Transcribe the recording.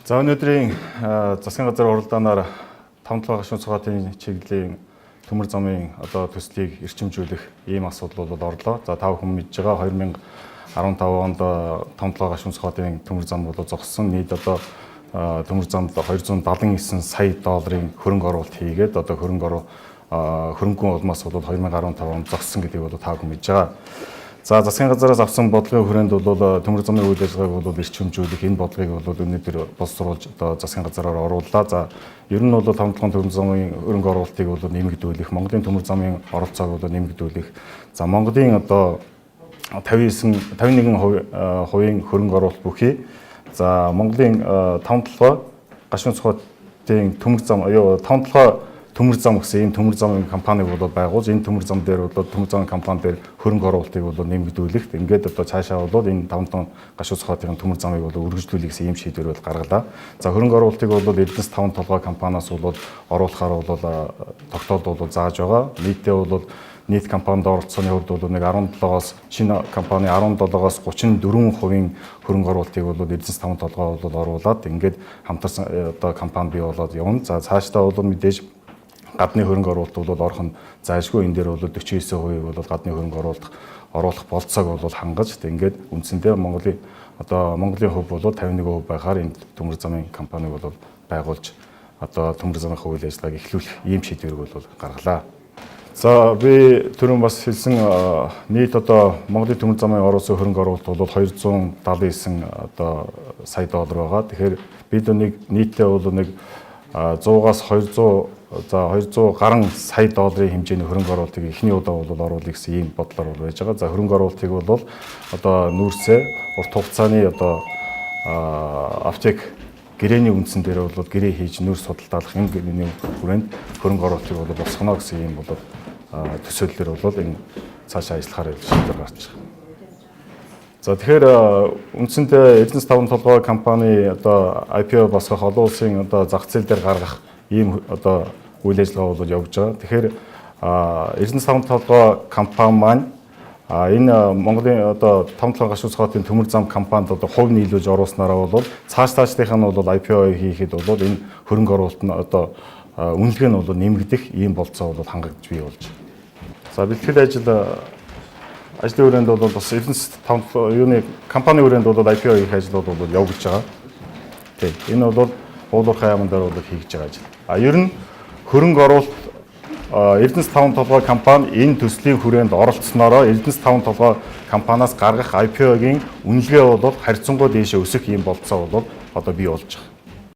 За өнөөдрийн засгийн газрын уралдаанаар 5-7 гашуун цугаатын чиглэлийн төмөр замын төслийг эрчимжүүлэх ийм асуудал бол орлоо. За та бүхэн мэдж байгаа 2015 онд 5-7 гашуун цугаатын төмөр зам бол зогссон. Нийт төмөр замд 279 сая долларын хөрөнгө оруулалт хийгээд хөрөнгөн улмаас бол 2015 онд зогссон гэдгийг бол та бүхэн мэдж байгаа. За засгийн газраас авсан бодлогын хүрээнд бол төмөр замын үйл ажиллагааг бол эрчимжүүлэх энэ бодлогыг бол өнөөдөр боловсруулж засгийн газраар орууллаа. За ер нь бол 5 төмөр замын хөрөнгө оруулалтыг бол нэмэгдүүлэх, Монголын төмөр замын оролцоог бол нэмэгдүүлэх. За Монголын 51% хөрөнгө оруулалт бүхий. За Монголын 5-7 гашуун цугаатын төмөр зам 5-7 төмөр зам гэсэн ийм төмөр замын компаниг бол байгуулж энэ төмөр зам дээр бол төмөр замын компани дээр хөрөнгө оруулалтыг бол нэмэгдүүлэх. Ингээд цаашаа бол энэ 5 гашуун цугаатын төмөр замыг бол үргэлжлүүлэх гэсэн ийм шийдвэр бол гаргалаа. За хөрөнгө оруулалтыг бол Эрдэнэс 5 толгой компаниас бол оруулахаар бол тогтоолд бол зааж байгаа. Нийтдээ бол нийт компанид оролцооны хувьд бол нэг 17-оос шинэ компани 17-оос 34% хөрөнгө оруулалтыг бол Эрдэнэс 5 толгой бол оруулаад ингээд хамтарсан компани бий болоод явна. За цаашдаа бол мэдээж гадны хөрөнгө оруулалт бол орох нь зайлшгүй. Энэ дээр бол 49% бол гадны хөрөнгө оруулах болцоог бол хангаж ингээд үндсэндээ Монголын хувь бол 51% байхаар энэ төмөр замын компаниг бол байгуулж төмөр замын үйл ажиллагааг эхлүүлэх ийм шийдвэрийг бол гаргалаа. За би түрүүн бас хэлсэн нийт Монголын төмөр замын оруулсан хөрөнгө оруулалт бол 279 сая доллар байгаа. Тэгэхээр бид нийтдээ бол нэг 100-аас 200 гаруй сая долларын хэмжээний хөрөнгө оруулалтыг эхний удаа бол оруулах гэсэн ийм бодлоор байж байгаа. За хөрөнгө оруулалтыг бол нүүрсээ урт хугацааны аптек гэрээний үндсэн дээр бол гэрээ хийж нүүрс судалдаалах энэ гэрээний хүрээнд хөрөнгө оруулалтыг бол босгоно гэсэн ийм бол төсөөллөөр бол энэ цаашаа ажиллахаар шийдвэр гарч байгаа. За тэгэхээр үндсэндээ Эрдэнэс 5 толгой компани IPO босгох, олон улсын зах зээл дээр гаргах ийм үйл ажиллагаа бол явж байгаа. Тэгэхээр Эрдэнэс 5 толгой компани маань энэ Монголын 5 гашуун цугаатын төмөр зам компанид хувь нийлүүлж оруулснараа бол цаашдынх нь бол IPO хийхэд бол энэ хөрөнгө оруулалт нь үнэлгээ нь бол нэмэгдэх ийм болцоо бол хангагдж бий болж байна. За бэлтгэл ажлын хүрээнд бол бас Эрдэнэс 5 компани хүрээнд бол IPO хийх ажил бол явагдаж байгаа. Тийм. Энэ бол уулуурхай яамн дээр бол хийж байгаа ажил. Ер нь хөрөнгө оруулалт Эрдэнэс 5 толгой компани энэ төслийн хүрээнд оролцсноороо Эрдэнэс 5 толгой компаниас гаргах IPO-гийн үнэлгээ бол харьцангуй дээшээ өсөх ийм болцоо бол бий болж байгаа.